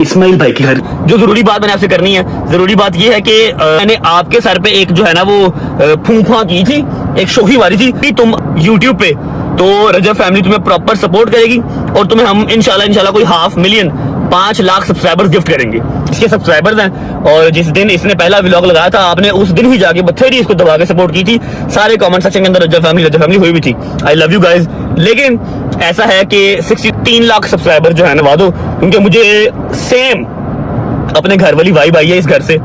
इस्माइल भाई के घर। जो जरूरी बात मैंने आपसे करनी है, जरूरी बात ये है कि मैंने आपके सर पे एक जो है ना वो फूंफा की थी, एक शोखी मारी थी कि तुम यूट्यूब पे, तो रजब फैमिली तुम्हें प्रॉपर सपोर्ट करेगी और तुम्हें हम इंशाल्लाह कोई 500,000 5 लाख सब्सक्राइबर्स गिफ्ट करेंगे। इसके सब्सक्राइबर्स हैं और जिस दिन इसने पहला व्लॉग लगाया था आपने उस दिन ही जाके बथेरी इसको दबा के सपोर्ट की थी। सारे कमेंट सेक्शन के अंदर रजब फैमिली हुई भी थी। I love you guys. लेकिन ऐसा है कि 63 लाख सब्सक्राइबर जो है नवा दो, क्योंकि मुझे सेम अपने घर वाली वाइब आई है इस घर से।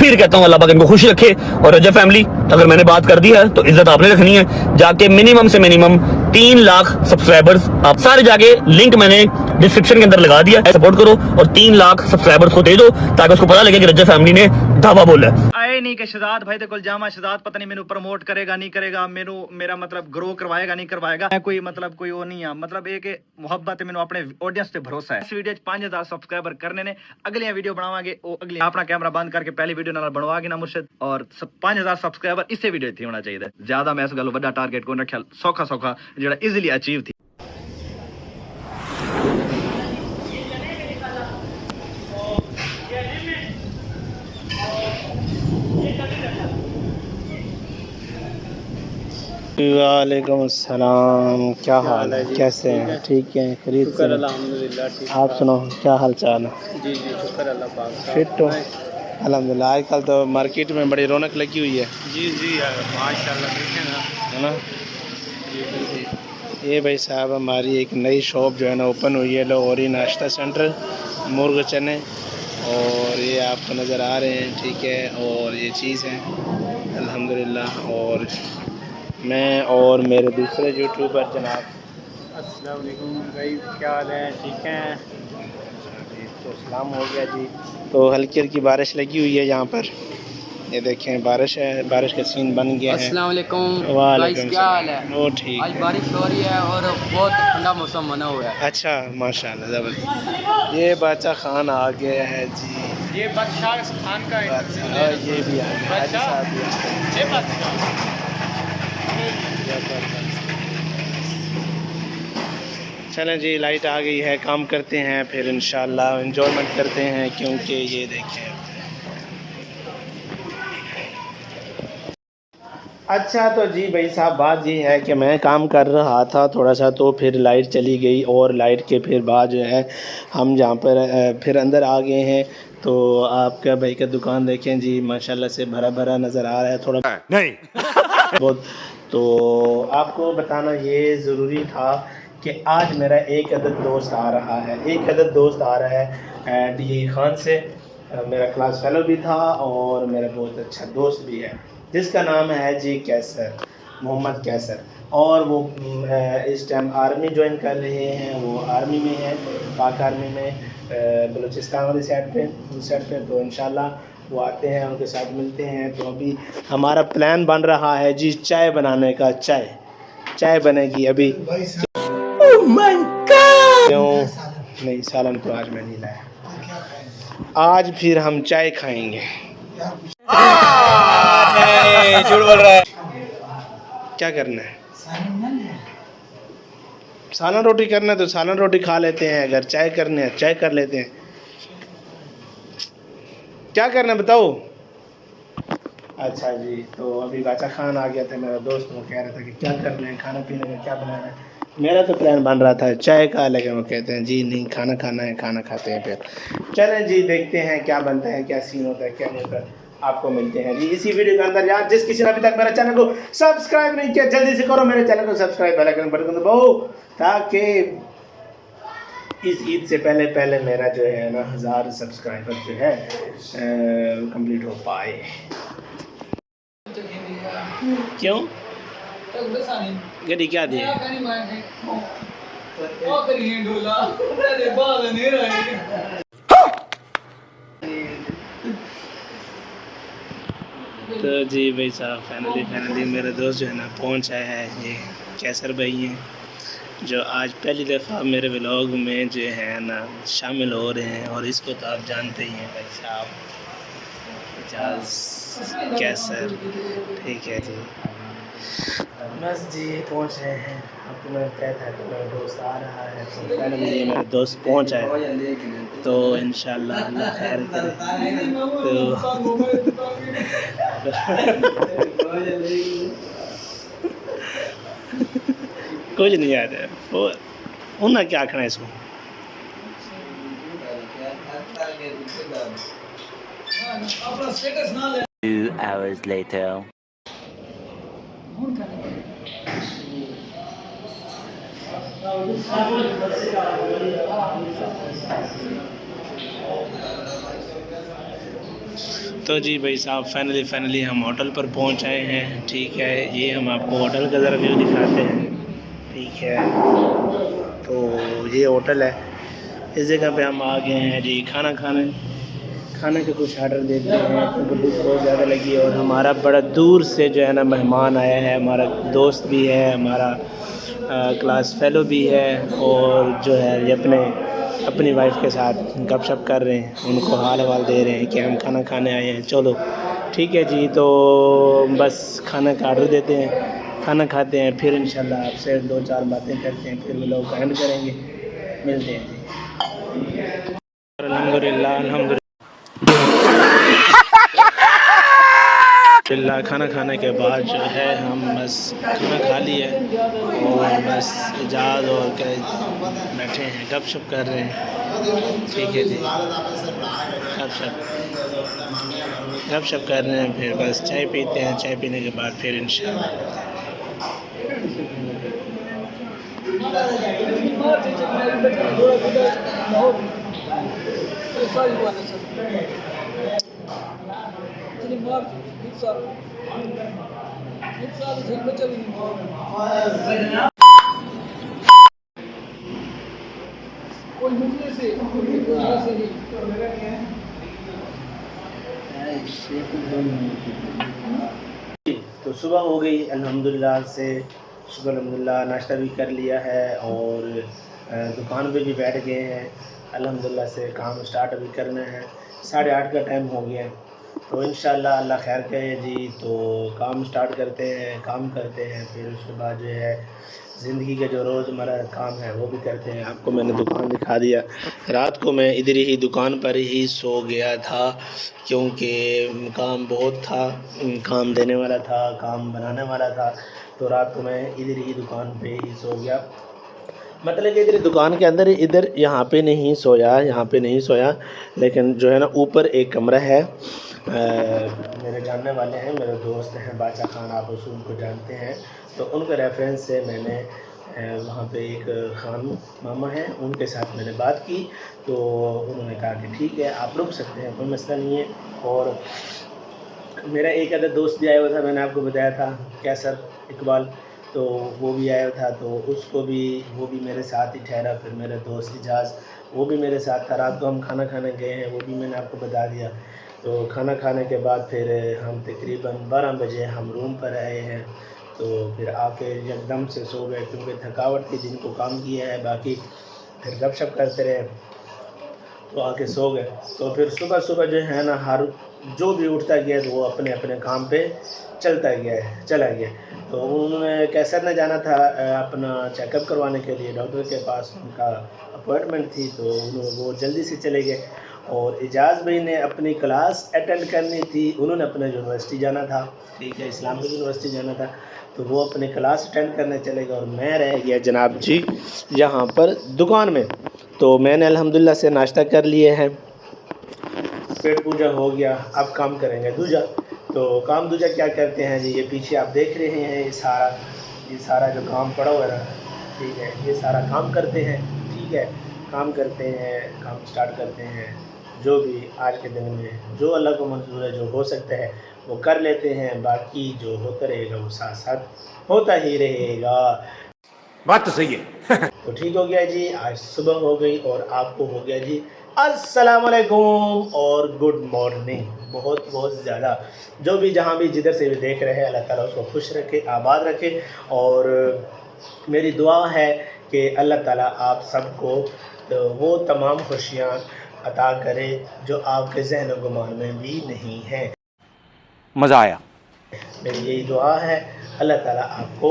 फिर कहता हूँ अल्लाह पाक इनको खुश रखे। और रजब फैमिली, अगर मैंने बात कर दी है तो इज्जत आपने रखनी है। जाके मिनिमम से मिनिमम 3 लाख सब्सक्राइबर्स आप सारे जाके, लिंक मैंने डिस्क्रिप्शन के अंदर लगा दिया है, सपोर्ट करो और 3 लाख सब्सक्राइबर्स को दे दो ताकि उसको पता लगे कि रजब फैमिली ने धावा बोला है। आए नहीं कि शहजाद भाई दे कोल जामा, शहजाद पता नहीं मेनू प्रमोट करेगा नहीं करेगा, मेनू मेरा मतलब ग्रो करवाएगा नहीं करवाएगा। मैं कोई मतलब कोई वो नहीं है, मतलब एक मुहब्बत है, मेनू अपने ऑडियंस पे भरोसा है। इस वीडियो 5000 सब्सक्राइबर करने ने, अगली वीडियो बनावांगे वो अगली अपना कैमरा बंद करके पहली वीडियो नाल बनवागे ना मुर्शिद। और 5000 सब्सक्राइबर इसे वीडियो थी होना चाहिए, ज्यादा मैं इस गल बड़ा टारगेट को रखा, सौखा सौखा जेड़ा इजीली अचीव थी। वालेकुम अस्सलाम, क्या हाल है, कैसे हैं? ठीक है, खरीद से अल्हम्दुलिल्लाह ठीक। आप सुनो, क्या हाल चाल है? जी जी शुक्र अल्लाह पाक का। फिट हो? अल्हम्दुलिल्लाह। आजकल तो मार्केट में बड़ी रौनक लगी हुई है। जी जी माशाल्लाह, देखें ना, है ना? ये भाई साहब हमारी एक नई शॉप जो है ना ओपन हुई है, लाहौरी नाश्ता सेंटर, मुर्ग चने, और ये आपको नज़र आ रहे हैं, ठीक है। और ये चीज़ है अल्हम्दुलिल्लाह। और मैं और मेरे दूसरे यूट्यूबर जनाब, अस्सलाम वालेकुम भाई, क्या हाल है, ठीक हैं? तो सलाम हो गया जी। तो हल्की हल्की बारिश लगी हुई है यहाँ पर, ये देखें बारिश है, बारिश का सीन बन गया है। अस्सलाम वालेकुम वालेकुम, क्या हाल है? वो ठीक आज है। बारिश हो रही है और बहुत ठंडा मौसम बना हुआ है। अच्छा माशाल्लाह, ज़बरदस्त। ये बादशाह खान आ गया है जी, ये बादशाह खान का और ये भी आ गया, हाजी साहब भी आ गए। ये बादशाह चलें जी, लाइट आ गई है, काम करते हैं फिर इंशाल्लाह एंजॉयमेंट करते हैं, क्योंकि ये देखें। अच्छा तो जी भाई साहब, बात ये है कि मैं काम कर रहा था थोड़ा सा, तो फिर लाइट चली गई और लाइट के फिर बाद जो है हम जहाँ पर फिर अंदर आ गए हैं। तो आपका भाई का दुकान देखें जी, माशाल्लाह से भरा भरा नज़र आ रहा है थोड़ा नहीं बहुत। तो आपको बताना ये ज़रूरी था कि आज मेरा एक अदद दोस्त आ रहा है, एक अदद दोस्त आ रहा है डी खान से। मेरा क्लास फेलो भी था और मेरा बहुत अच्छा दोस्त भी है, जिसका नाम है जी कैसर, मोहम्मद कैसर। और वो इस टाइम आर्मी ज्वाइन कर रहे हैं, वो आर्मी में है, पाक आर्मी में, बलूचिस्तान वाली साइड पे, उस साइड पे। तो इंशाल्लाह वो आते हैं, उनके साथ मिलते हैं। तो अभी हमारा प्लान बन रहा है जी चाय बनाने का, चाय बनेगी अभी। क्यों नहीं, सालन तो आज मैं नहीं लाया, आज फिर हम चाय खाएंगे। झूठ बोल रहा है। क्या करना है? सालन रोटी करना है तो सालन रोटी खा लेते हैं, अगर चाय करने है चाय कर लेते हैं। क्या करना है बताओ? अच्छा जी, तो अभी बादशाह खान आ गया था मेरा दोस्त, वो कह रहा था कि क्या करना है, खाना पीने में क्या बनाना है। मेरा तो प्लान बन रहा था चाय का, लेकिन वो कहते हैं जी नहीं, खाना खाना है, खाना खाते हैं। फिर चलें जी, देखते हैं क्या बनता है, क्या सीन होता है, क्या नहीं होता है। आपको मिलते हैं जी इसी वीडियो के अंदर। यार जिस किसी ने अभी तक मेरे चैनल को सब्सक्राइब नहीं किया, जल्दी से करो, मेरे चैनल को सब्सक्राइब, बेल आइकन बटन दबाओ, ताकि इस ईद से पहले पहले मेरा जो है ना 1000 सब्सक्राइबर जो है कंप्लीट हो पाए। क्यों गड्डी क्या दी? तो जी भाई साहब, फाइनली मेरे दोस्त जो है ना पहुंच आया है। ये कैसर भाई हैं, जो आज पहली दफ़ा मेरे व्लॉग में जो है ना शामिल हो रहे हैं। और इसको तो आप जानते ही हैं भाई साहब, एजाज कैसर, ठीक है जी। बस जी पहुँच रहे हैं। आपको मैं कहता था कि मेरा दोस्त आ रहा है, तो फाइनली मेरा दोस्त पहुँचा है, तो इंशाल्लाह अल्लाह खैर करे। कुछ नहीं याद है वो उन्हें क्या आखना है इसको। 2 hours later. तो जी भाई साहब फाइनली हम होटल पर पहुंच आए हैं। ठीक है, ये हम आपको होटल का ज़रा व्यू दिखाते हैं। ठीक है, तो ये होटल है, इस जगह पे हम आ गए हैं जी खाना के कुछ ऑर्डर देते हैं क्योंकि भूख बहुत ज़्यादा लगी है। और हमारा बड़ा दूर से जो है ना मेहमान आया है, हमारा दोस्त भी है, हमारा क्लास फेलो भी है, और जो है ये अपनी वाइफ के साथ गपशप कर रहे हैं, उनको हाल हवाल दे रहे हैं कि हम खाना खाने आए हैं। चलो ठीक है जी, तो बस खाना का ऑर्डर देते हैं, खाना खाते हैं, फिर इंशाल्लाह आपसे 2-4 बातें करते हैं, फिर लोग एंड करेंगे, मिलते हैं जी। अल्हम्दुलिल्लाह खाना खाने के बाद जो है हम बस खाना खा लिए और बस इजाज़ और क्या बैठे हैं, गपशप कर रहे हैं। ठीक है जी, गपशप कर रहे हैं, फिर बस चाय पीते हैं, चाय पीने के बाद फिर इंशाल्लाह तो सुबह हो गई अल्हम्दुलिल्लाह से, शुक्र अल्हम्दुलिल्लाह, नाश्ता भी कर लिया है और दुकान पे भी बैठ गए हैं अल्हम्दुलिल्लाह से। काम स्टार्ट अभी करना है, 8:30 का टाइम हो गया है, तो इंशाल्लाह अल्लाह खैर करे जी। तो काम स्टार्ट करते हैं, काम करते हैं, फिर उसके बाद जो है ज़िंदगी का जो रोज़मर्रा काम है वो भी करते हैं। आपको मैंने दुकान दिखा दिया, रात को मैं इधर ही दुकान पर ही सो गया था क्योंकि काम बहुत था, काम देने वाला था, काम बनाने वाला था, तो रात को मैं इधर ही दुकान पे ही सो गया। मतलब कि इधर दुकान के अंदर इधर यहाँ पे नहीं सोया, लेकिन जो है ना ऊपर एक कमरा है, मेरे जानने वाले हैं, मेरे दोस्त हैं बादशाह खान, आप उसूल को जानते हैं, तो उनके रेफरेंस से मैंने वहाँ पे एक खान मामा हैं, उनके साथ मैंने बात की, तो उन्होंने कहा कि ठीक है आप रुक सकते हैं, कोई मसला नहीं है। और मेरा एक अदर दोस्त भी आया हुआ था, मैंने आपको बताया था कैसर इकबाल, तो वो भी आया था, तो वो भी मेरे साथ ही ठहरा। फिर मेरा दोस्त इजाज़ वो भी मेरे साथ था। रात को हम खाना खाने गए हैं, वो भी मैंने आपको बता दिया। तो खाना खाने के बाद फिर हम तकरीबन 12 बजे हम रूम पर आए हैं, तो फिर आके एकदम से सो गए क्योंकि थकावट थी, दिन को काम किया है, बाकी फिर गपशप करते रहे, तो आके सो गए। तो फिर सुबह जो है ना हर जो भी उठता गया तो वो अपने अपने काम पे चला गया। तो उन्होंने कैसर ने जाना था अपना चेकअप करवाने के लिए डॉक्टर के पास, उनका अपॉइंटमेंट थी, तो वो जल्दी से चले गए। और इजाज़ भाई ने अपनी क्लास अटेंड करनी थी, उन्होंने अपना यूनिवर्सिटी जाना था, ठीक है, इस्लामिक यूनिवर्सिटी जाना था, तो वो अपनी क्लास अटेंड करने चले गए और मैं रह गया जनाब जी यहाँ पर दुकान में। तो मैंने अल्हम्दुलिल्लाह से नाश्ता कर लिए हैं, पेट पूजा हो गया, अब काम करेंगे दूजा। तो काम दूजा क्या करते हैं जी, ये पीछे आप देख रहे हैं, ये सारा जो काम पड़ा हुआ है, ठीक है, ये सारा काम करते हैं, ठीक है, काम करते हैं, काम स्टार्ट करते हैं, जो भी आज के दिन में जो अल्लाह को मंजूर है, जो हो सकता है वो कर लेते हैं, बाकी जो होता रहेगा वो साथ साथ होता ही रहेगा। बात तो सही है। तो ठीक हो गया जी, आज सुबह हो गई और आपको हो गया जी अस्सलाम वालेकुम और गुड मॉर्निंग। बहुत बहुत ज़्यादा जो भी जहाँ भी जिधर से भी देख रहे हैं, अल्लाह ताला उसको खुश रखे, आबाद रखे, और मेरी दुआ है कि अल्लाह ताला आप सबको तो वो तमाम खुशियाँ अता करे जो आपके जहन व गुमान में भी नहीं है। मज़ा आया। मेरी यही दुआ है, अल्लाह ताला आपको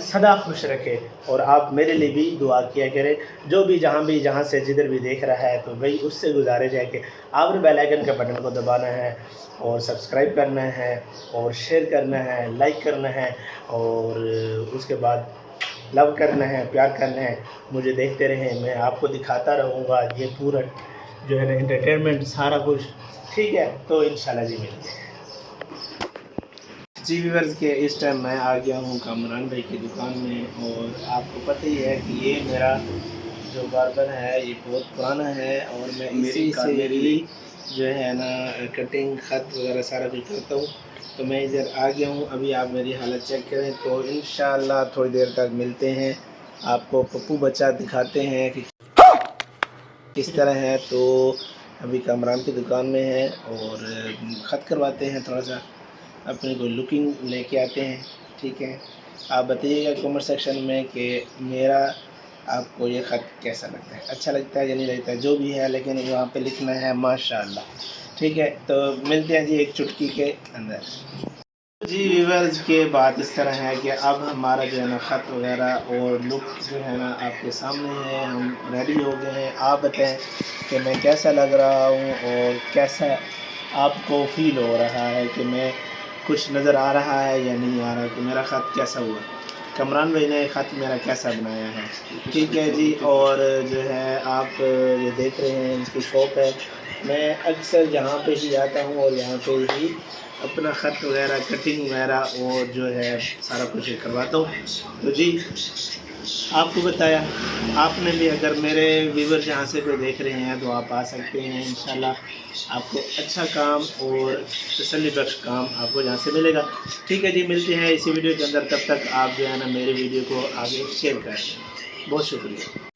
सदा खुश रखे और आप मेरे लिए भी दुआ किया करें। जो भी जहाँ से जिधर भी देख रहा है तो भाई उससे गुजारिश है कि आपने बेल आइकन के बटन को दबाना है और सब्सक्राइब करना है और शेयर करना है, लाइक करना है और उसके बाद लव करना है, प्यार करना है। मुझे देखते रहें, मैं आपको दिखाता रहूँगा ये पूरा जो है ना एंटरटेनमेंट सारा कुछ, ठीक है। तो इंशाल्लाह जी मिलते हैं जी व्यूअर्स के। इस टाइम मैं आ गया हूँ कामरान भाई की दुकान में और आपको पता ही है कि ये मेरा जो बार्बर है ये बहुत पुराना है और मैं इसी से ही जो है ना कटिंग, ख़त वगैरह सारा कुछ करता हूँ। तो मैं इधर आ गया हूँ। अभी आप मेरी हालत चेक करें तो इंशाल्लाह थोड़ी देर तक मिलते हैं, आपको पप्पू बच्चा दिखाते हैं कि किस तरह है। तो अभी कामरान की दुकान में है और ख़त करवाते हैं, थोड़ा सा अपनी कोई लुकिंग लेके आते हैं, ठीक है। आप बताइएगा कमेंट सेक्शन में कि मेरा आपको ये ख़त कैसा लगता है, अच्छा लगता है या नहीं लगता है, जो भी है, लेकिन यहाँ पे लिखना है माशाल्लाह, ठीक है। तो मिलते हैं जी एक चुटकी के अंदर जी। व्यूअर्स के बात इस तरह है कि अब हमारा जो है ना ख़त वगैरह और लुक जो है ना आपके सामने है, हम रेडी हो गए हैं। आप बताएं कि मैं कैसा लग रहा हूँ और कैसा आपको फ़ील हो रहा है कि मैं कुछ नज़र आ रहा है या नहीं आ रहा, कि मेरा ख़त कैसा हुआ, कमरान भाई ने ख़त मेरा कैसा बनाया है, ठीक है जी। और जो है आप ये देख रहे हैं इनकी शॉप है। मैं अक्सर यहाँ पे ही आता हूँ और यहाँ पे ही अपना ख़त वगैरह, कटिंग वगैरह और जो है सारा कुछ करवाता हूँ। तो जी आपको बताया, आपने भी अगर मेरे व्यूअर्स यहाँ से कोई देख रहे हैं तो आप आ सकते हैं। इंशाल्लाह आपको अच्छा काम और तसल्ली बख्श काम आपको यहाँ से मिलेगा, ठीक है जी। मिलते हैं इसी वीडियो के अंदर, तब तक आप जो है ना मेरे वीडियो को आगे शेयर करें। बहुत शुक्रिया।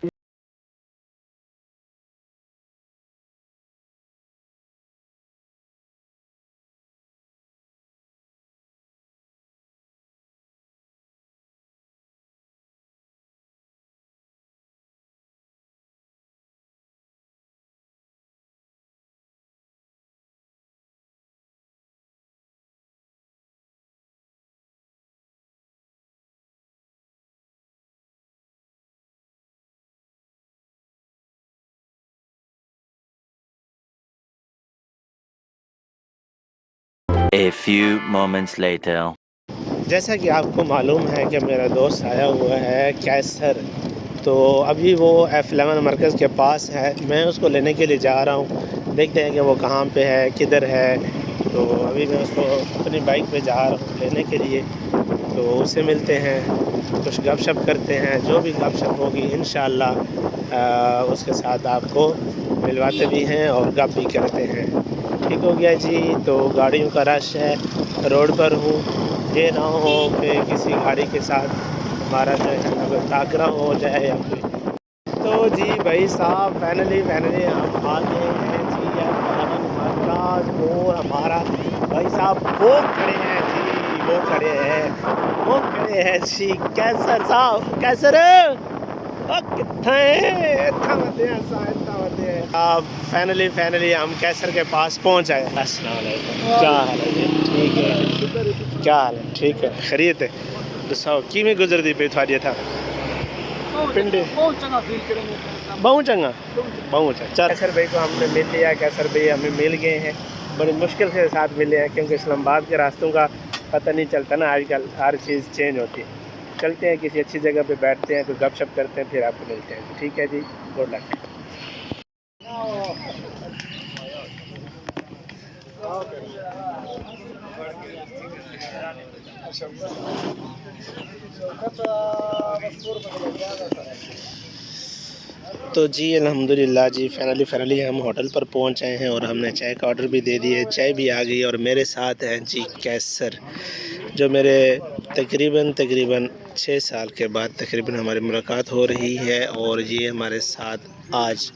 A few moments later. जैसा कि आपको मालूम है कि मेरा दोस्त आया हुआ है कैसर, तो अभी वो F11 मरकज़ के पास है। मैं उसको लेने के लिए जा रहा हूँ, देखते हैं कि वो कहाँ पे है, किधर है। तो अभी मैं उसको अपनी बाइक पे जा रहा हूँ लेने के लिए, तो उससे मिलते हैं, कुछ गपशप करते हैं। जो भी गपशप होगी इंशाल्लाह उसके साथ आपको मिलवाते भी हैं और गप भी करते हैं, ठीक हो गया जी। तो गाड़ियों का रश है, रोड पर हूँ, ये ना हो कि किसी गाड़ी के साथ हमारा जो है ना कोई टाकरा हो जाए या कोई। तो जी भाई साहब फाइनली हम आ गए हैं जी F11 मरकज़ और हमारा भाई साहब वो खड़े हैं जी, वो खड़े हैं जी कैसर साहब। कैसर आप फाइनली हम कैसर के पास पहुंच आए। अस्सलाम वालेकुम, क्या हाल है जी? ठीक है, क्या हाल है? ठीक है, खैरियत है। दसो किवें गुजरदी पे थोड़ी था पिंडे? बहुत चंगा कैसर भाई को हमने मिल लिया। कैसर भाई हमें मिल गए हैं, बड़ी मुश्किल के साथ मिले हैं क्योंकि इस्लामाबाद के रास्तों का पता नहीं चलता ना, आजकल हर चीज़ चेंज होती है। चलते हैं किसी अच्छी जगह पे बैठते हैं, तो गपशप करते हैं, फिर आपको मिलते हैं, ठीक है जी। Good luck. तो जी अल्हम्दुलिल्लाह जी फाइनली हम होटल पर पहुंच आए हैं और हमने चाय का ऑर्डर भी दे दिया, चाय भी आ गई। और मेरे साथ हैं जी कैसर, जो मेरे तकरीबन 6 साल के बाद तकरीबन हमारी मुलाकात हो रही है और ये हमारे साथ आज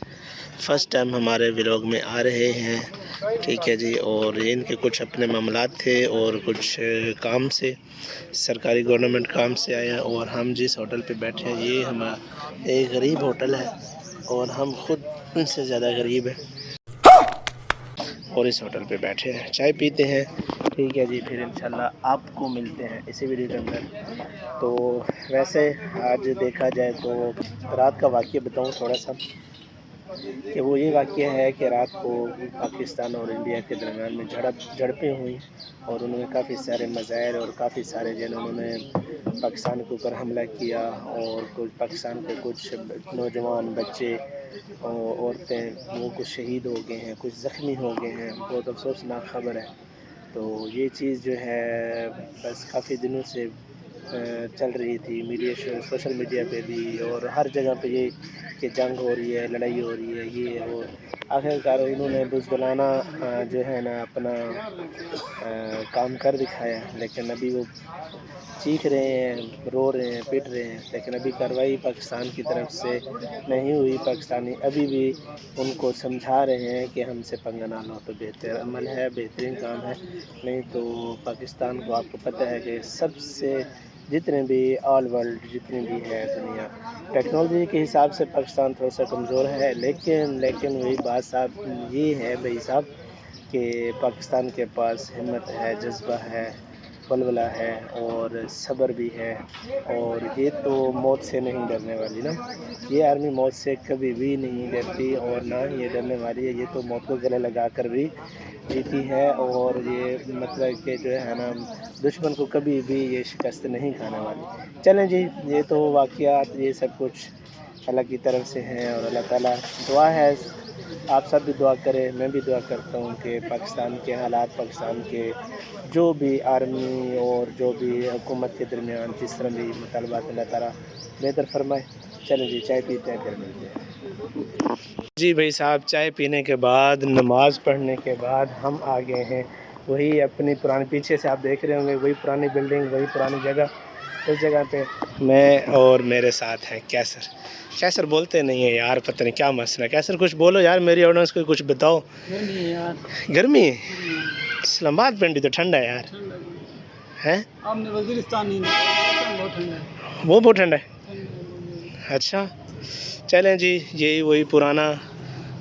फ़र्स्ट टाइम हमारे व्लॉग में आ रहे हैं, ठीक है जी। और इनके कुछ अपने मामलात थे और कुछ काम से, सरकारी गवर्नमेंट काम से आया। और हम जिस होटल पे बैठे हैं ये हमारा एक गरीब होटल है और हम खुद उनसे ज़्यादा गरीब हैं और इस होटल पे बैठे हैं, चाय पीते हैं ठीक है जी, फिर इंशाल्लाह आपको मिलते हैं इसी वीडियो के अंदर। तो वैसे आज देखा जाए तो रात का वाक़या बताऊं थोड़ा सा, कि वो ये वाक़या है कि रात को पाकिस्तान और इंडिया के दरमियान में झड़पें हुई और उन्होंने काफ़ी सारे मज़ाहिर और काफ़ी सारे जिन्होंने पाकिस्तान के ऊपर हमला किया और कुछ पाकिस्तान के कुछ नौजवान बच्चे और औरतें वो कुछ शहीद हो गए हैं, कुछ ज़ख्मी हो गए हैं। बहुत अफसोसनाक ख़बर है। तो ये चीज़ जो है बस काफ़ी दिनों से चल रही थी मीडिया, सोशल मीडिया पे भी और हर जगह पे ये कि जंग हो रही है, लड़ाई हो रही है, ये और आखिरकार इन्होंने बुज़दिलाना जो है ना अपना काम कर दिखाया। लेकिन अभी वो चीख रहे हैं, रो रहे हैं, पिट रहे हैं, लेकिन अभी कार्रवाई पाकिस्तान की तरफ से नहीं हुई। पाकिस्तानी अभी भी उनको समझा रहे हैं कि हमसे पंगा ना लो। तो बेहतर अमल है, बेहतरीन काम है। नहीं तो पाकिस्तान को आपको पता है कि सबसे जितने भी ऑल वर्ल्ड जितनी भी है दुनिया, टेक्नोलॉजी के हिसाब से पाकिस्तान थोड़ा सा कमज़ोर है, लेकिन वही बात साहब ये है भाई साहब कि पाकिस्तान के पास हिम्मत है, जज्बा है, वलवला है और सब्र भी है। और ये तो मौत से नहीं डरने वाली ना, ये आर्मी मौत से कभी भी नहीं डरती और ना ही ये डरने वाली है। ये तो मौत को गले लगा कर भी जीती है और ये मतलब कि जो है ना दुश्मन को कभी भी ये शिकस्त नहीं खाने वाली। चलें जी, ये तो वाक़यात ये सब कुछ अल्लाह की तरफ से हैं और अल्लाह ताला दुआ है आप सब भी दुआ करें, मैं भी दुआ करता हूँ कि पाकिस्तान के हालात, पाकिस्तान के जो भी आर्मी और जो भी हुकूमत के दरमियान जिस तरह भी मुतालबात अल्लाह ताला बेहतर फरमाए। चलें जी, चाय पीते हैं, फिर मिलते हैं जी। भाई साहब, चाय पीने के बाद, नमाज़ पढ़ने के बाद हम आ गए हैं वही अपनी पुरानी, पीछे से आप देख रहे होंगे वही पुरानी बिल्डिंग, वही पुरानी जगह। उस जगह पे मैं और मेरे साथ हैं कैसर। कैसर बोलते नहीं है यार, पता नहीं क्या मसला। कैसर कुछ बोलो यार, मेरी ऑडियंस को कुछ बताओ। गर्मी है इस्लामाबाद पिंडी तो ठंडा है यार, हैं? वो बहुत ठंडा है। अच्छा चलें जी, यही वही पुराना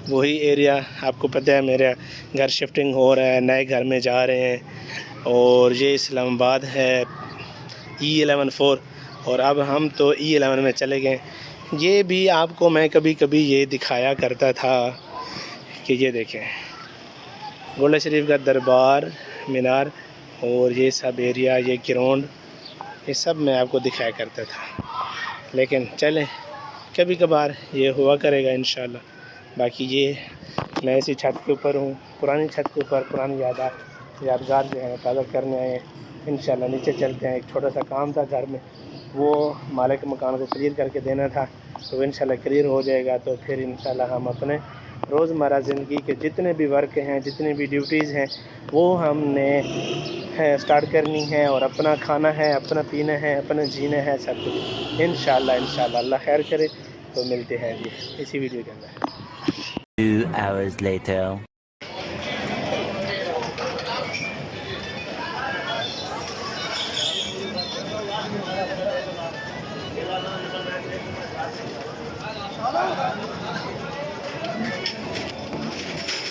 वही एरिया। आपको पता है मेरा घर शिफ्टिंग हो रहा है, नए घर में जा रहे हैं और ये इस्लामाबाद है E11 और अब हम तो E11 में चले गए। ये भी आपको मैं कभी कभी ये दिखाया करता था कि ये देखें गोला शरीफ का दरबार मीनार और ये सब एरिया, ये ग्राउंड, ये सब मैं आपको दिखाया करता था। लेकिन चलें, कभी कभार ये हुआ करेगा इंशाल्लाह। बाकी ये मैं इसी छत के ऊपर हूँ, पुरानी छत के ऊपर पुरानी यादगार जो है ताज़ा करने आए हैं। इंशाल्लाह नीचे चलते हैं, एक छोटा सा काम था घर में, वो मालिक मकान को क्लियर करके देना था, तो इंशाल्लाह क्लियर हो जाएगा। तो फिर इंशाल्लाह हम अपने रोज़मर्रा ज़िंदगी के जितने भी वर्क हैं, जितनी भी ड्यूटीज़ हैं, वो हमने स्टार्ट करनी है और अपना खाना है, अपना पीना है, अपना जीना है, सब कुछ इंशाल्लाह अल्लाह खैर करे। तो मिलते हैं जी इसी वीडियो के अंदर। 2 hours later.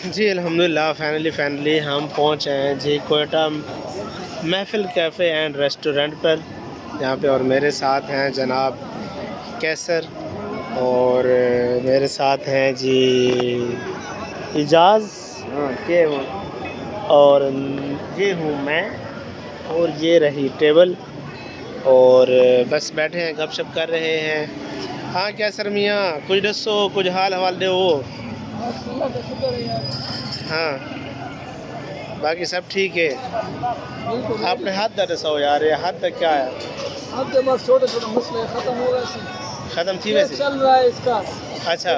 जी अल्हम्दुलिल्लाह फाइनली हम पहुँच हैं जी कोयटा महफिल कैफ़े एंड रेस्टोरेंट पर, यहाँ पे। और मेरे साथ हैं जनाब कैसर और मेरे साथ हैं जी इजाज़ के और ये हूँ मैं और ये रही टेबल और बस बैठे हैं, गपशप कर रहे हैं। हाँ कैसर मियाँ, कुछ दसो, कुछ हाल हवाल दे वो। हाँ बाकी सब ठीक है। आपने हाथ दर्द दसाओ यार, ये हाथ तक क्या है? आपके पास छोटे मसले ख़त्म हो गए, ख़त्म थी वैसे चल रहा है इसका। अच्छा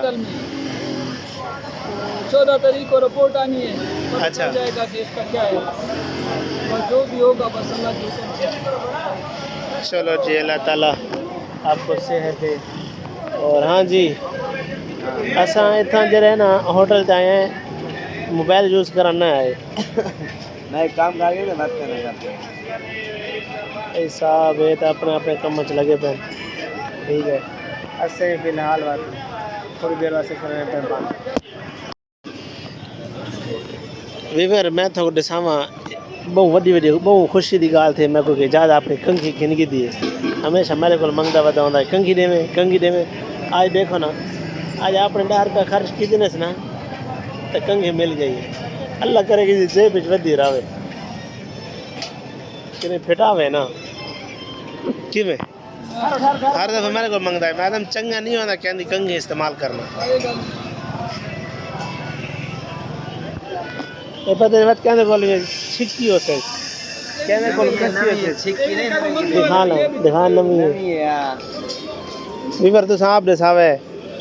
14 तारीख को रिपोर्ट आनी है, अच्छा जाएगा कि इसका क्या है और जो भी होगा बस अल्लाह के हुक्म से। चलो जी, अल्लाह ताला आपको सेहत दे। और हाँ जी, असा इतना जरा ना होटल आए हैं, मोबाइल यूज़ कराना है मैं काम करके बात करना चाहते हैं। साहब ये तो अपने अपने कम च लगे पे, ठीक है। असें फिलहाल बात थोड़ी देर वास्ते करने पे पानी वीवर मैं तो दिसावा बहुत वड्डी वड्डी बहुत खुशी की गाल थे मैं को कि ज़्यादा अपनी कंघी खिनगी दी हमेशा मेरे को मंगता वदा होंदा है कंघी देवे आज देखो ना आज आपने 10 रुपया खर्च की दिन ना तो कंघी मिल गई अल्लाह करे कि जेब विच वधी रहे कि फिटावे ना कि में हर दफ़ा मेरे को मंगता है मैडम चंगा नहीं होता कहती कंघी इस्तेमाल करना ये पता नहीं बात कहने को छिक्की हो सके कहने को दिखा नमी है वीवर तो साहब ने सावे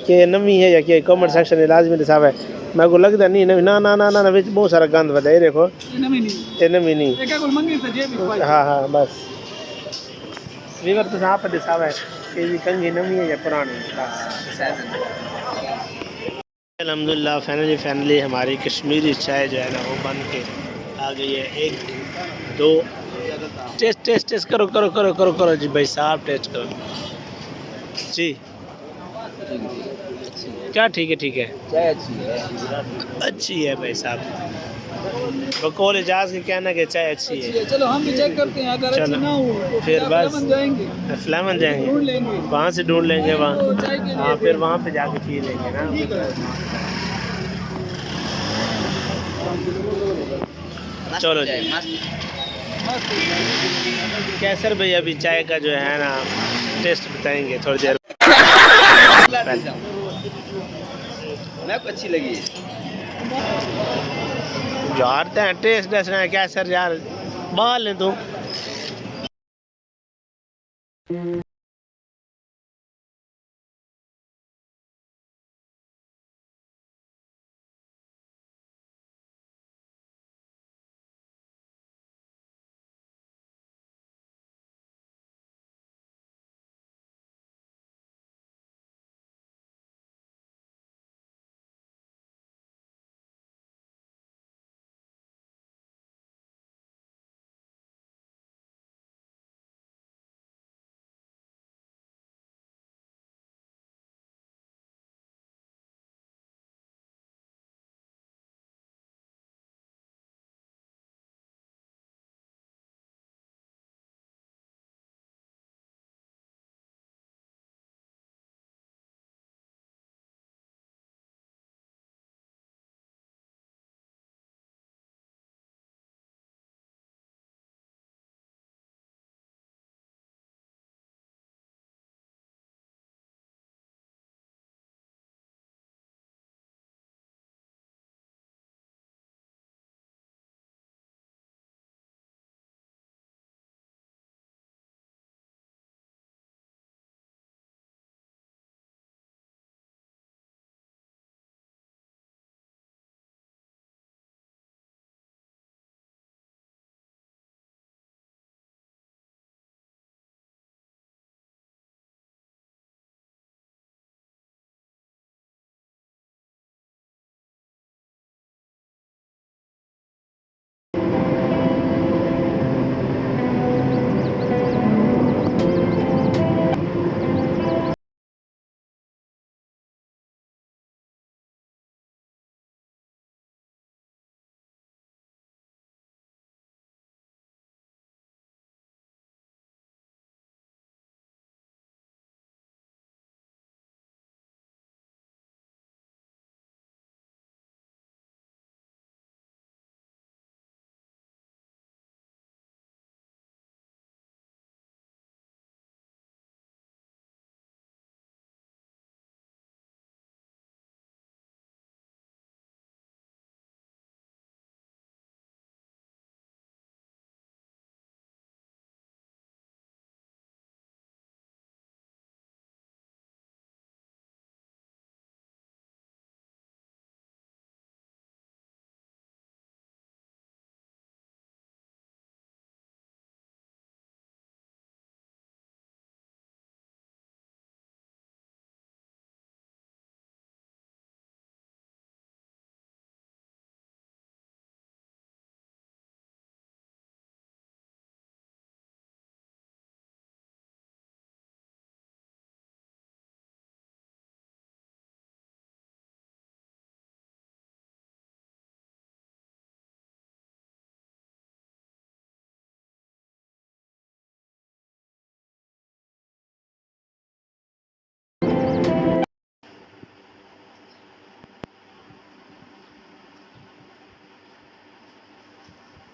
कि नमी है या कि कमेंट सेक्शन में लाजमी ने सावे मेरे को लगता नहीं नमी ना ना ना ना विच बहुत सारा गंद बता ये देखो ये नमी नहीं हाँ हाँ बस वीवर तो साहब ने सावे कि ये कंघी नमी है या पुरानी अल्हम्दुलिल्लाह फाइनली हमारी कश्मीरी चाय जो है ना वो बन के आ गई है 1 2 टेस्ट करो जी भाई साहब टेस्ट करो जी क्या ठीक है चाय अच्छी है भाई साहब बकौल इजाज के कहना कि चाय अच्छी है चलो हम भी चेक करते हैं अगर अच्छी ना हो तो फिर बस जाएंगे फ्लेमन जाएंगे ढूंढ लेंगे वहाँ से ढूंढ लेंगे वहाँ तो चाय के लिए हाँ फिर वहाँ पे जाके पी लेंगे ना चलो जी कैसर भाई अभी चाय का जो है ना टेस्ट बताएंगे थोड़ी देर मेरे को अच्छी लगी यार टेस्ट दसना है कैसर यार बाल ले तू